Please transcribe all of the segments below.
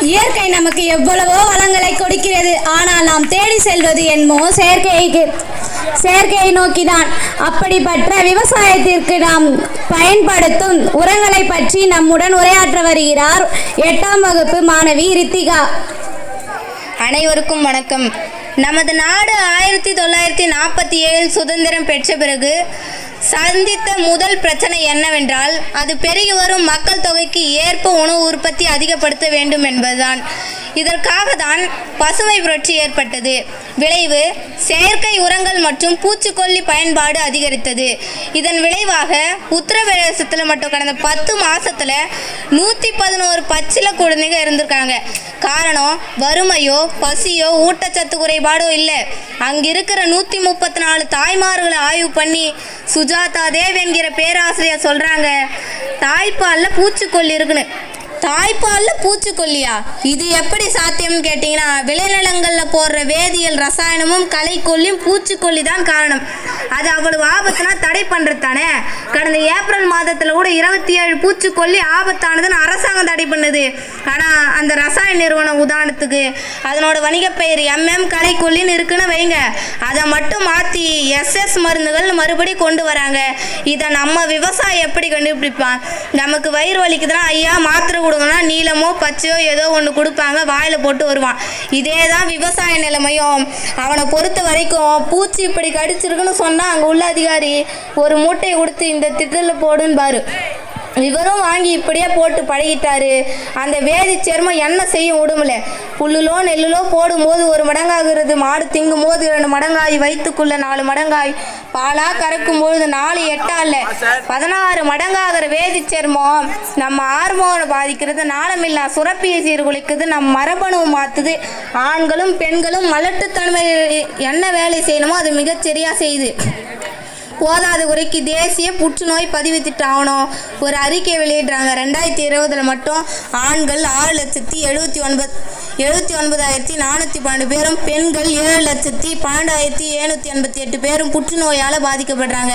இயற்கை நமக்கு எவ்வளவோ வளங்களை கொடுக்கிறது. ஆனால் நாம் தேடி செல்வது என்னமோ செயற்கையை நோக்கிதான். அப்படிப்பட்ட விவசாயத்திற்கு நாம் பயன்படுத்தும் உரங்களை பற்றி நம்முடன் உரையாற்ற வருகிறார் 8ஆம் வகுப்பு மாணவி ரித்திகா. அனைவருக்கும் வணக்கம். நமது நாடு 1947 சுதந்திரம் பெற்ற பிறகு சந்தித்த முதல் பிரச்சனை என்னவென்றால், அது பெருகி வரும் மக்கள் தொகைக்கு ஏற்ப உணவு உற்பத்தி அதிகப்படுத்த வேண்டும் என்பதுதான். இதற்காக தான் பசுமை புரட்சி ஏற்பட்டது. விளைவு செயற்கை உரங்கள் மற்றும் பூச்சிக்கொல்லி பயன்பாடு அதிகரித்தது. இதன் விளைவாக உத்தரப்பிரதேசத்தில் மட்டும் கடந்த 10 மாதத்தில் 111 பச்சில குழந்தைங்க இருந்திருக்காங்க. காரணம் வறுமையோ பசியோ ஊட்டச்சத்து குறைபாடோ இல்லை. அங்கே இருக்கிற 134 தாய்மார்களை ஆய்வு பண்ணி சுஜாதா தேவ் என்கிற பேராசிரியர் சொல்கிறாங்க, தாய்ப்பாலில் பூச்சிக்கொல்லி இருக்குன்னு. தாய்ப்பாலில் பூச்சிக்கொல்லியா? இது எப்படி சாத்தியம்னு கேட்டிங்கன்னா, விளைநிலங்களில் போடுற வேதியியல் ரசாயனமும் களைக்கொல்லியும் பூச்சிக்கொல்லி தான் காரணம். அது அவ்வளவு ஆபத்துனா தடை பண்ணுறது தானே. கடந்த ஏப்ரல் மாதத்தில் கூட 27 பூச்சிக்கொல்லி ஆபத்தானதுன்னு அரசாங்கம் தடை பண்ணுது. ஆனால் அந்த ரசாயன நிறுவனம் உதாரணத்துக்கு அதனோட வணிக பெயர் களைக்கொல்லின்னு இருக்குன்னு வைங்க, அதை மட்டும் மாற்றி SS மருந்துகள் மறுபடி கொண்டு வராங்க. இதை நம்ம விவசாயம் எப்படி கண்டுபிடிப்பான்? நமக்கு வயிறு வலிக்குதுன்னா ஐயா மாத்திரை கொடுங்கன்னா நீளமோ பச்சையோ ஏதோ ஒன்று கொடுப்பாங்க, வாயில் போட்டு வருவான். இதே தான் விவசாய நிலைமையும். அவனை பொறுத்த வரைக்கும் பூச்சி இப்படி கடிச்சிருக்குன்னு சொன்னால் அங்கே உள்ள அதிகாரி ஒரு மூட்டையை கொடுத்து இந்த திட்டத்தில் போடுன்னு பாரு. இவரும் வாங்கி இப்படியே போட்டு பழகிட்டாரு. அந்த வேதி சேர்மம் என்ன செய்யும் உடம்புல? புல்லுலோ நெல்லுலோ போடும்போது 1 மடங்காகிறது, மாடு திங்கும் போது 2 மடங்காய், வயிற்றுக்குள்ள 4 மடங்காய், பாலாக கறக்கும் பொழுது 4 8 இல்லை 16 மடங்காகிற வேதி சேர்மம் நம்ம ஹார்மோனை பாதிக்கிறது, நாளமில்லா சுரப்பியை சீர்குலைக்குது, நம்ம மரபணுவை மாற்றுது. ஆண்களும் பெண்களும் மலட்டுத்தன்மை என்ன வேலை செய்யணுமோ அது மிகச்சரியாக செய்யுது. போதாத குறைக்கு தேசிய புற்றுநோய் பதிவு திட்டம் ஆகணும் ஒரு அறிக்கை வெளியிடுறாங்க. 2020 மட்டும் ஆண்கள் 6,79,412 பேரும், பெண்கள் 7,12,788 பேரும் புற்றுநோயால் பாதிக்கப்படுறாங்க.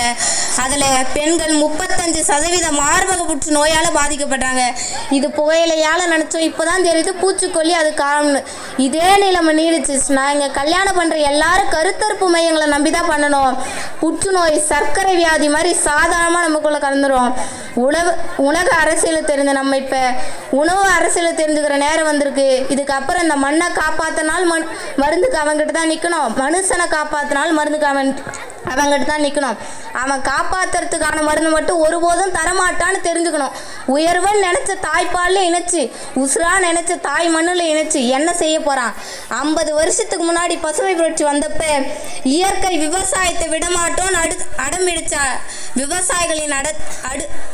அதில் பெண்கள் 35% மார்பக புற்றுநோயால் பாதிக்கப்படுறாங்க. இது புகையிலையால் நினச்சோம், இப்போ தான் தெரியுது பூச்சிக்கொல்லி அது காரணம்னு. இதே நிலைமை நீடிச்சுன்னா இங்கே கல்யாணம் பண்ணுற எல்லாரும் கருத்தரிப்பு மையங்களை நம்பி தான் பண்ணணும். புற்றுநோய் சர்க்கரை வியாதி மாதிரி சாதாரணமாக நமக்குள்ளே கலந்துரும். உலக அரசியல் தெரிஞ்ச நம்ம இப்போ உணவு அரசியல் தெரிஞ்சுக்கிற நேரம் வந்திருக்கு. இதுக்கப்புறம் இந்த மண்ணை காப்பாற்றினால் மருந்துக்கு அவங்ககிட்ட தான் நிற்கணும், மனுஷனை காப்பாற்றினால் மருந்துக்கு அவங்ககிட்ட தான் நிற்கணும். அவன் காப்பாற்றுறதுக்கான மருந்து மட்டும் ஒருபோதும் தரமாட்டான்னு தெரிஞ்சுக்கணும். உயர்வன் நினச்ச தாய்ப்பாலில் இணைச்சி, உசுரா நினச்ச தாய் மண்ணில் இணைச்சி என்ன செய்ய போகிறான்? 50 வருஷத்துக்கு முன்னாடி பசுமை புரட்சி வந்தப்ப இயற்கை விவசாயத்தை விடமாட்டோன்னு அடம்பிடிச்ச விவசாயிகளின்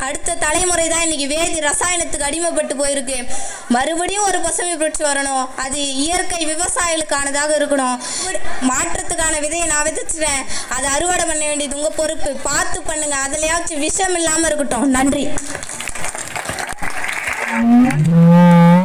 அடுத்த தலைமுறை தான் இன்னைக்கு வேதி ரசாயனத்துக்கு அடிமைப்பட்டு போயிருக்கு. மறுபடியும் ஒரு பசுமை புரட்சி வரணும். அது இயற்கை விவசாயிகளுக்கானதாக இருக்கணும். மாற்றத்துக்கான விதையை நான் விதைச்சிட்டேன், அதை அறுவடை பண்ண வேண்டியது உங்கள் பொறுப்பு. பார்த்து பண்ணுங்க, அதுலயாச்சும் விஷம் இல்லாமல் இருக்கட்டும். நன்றி.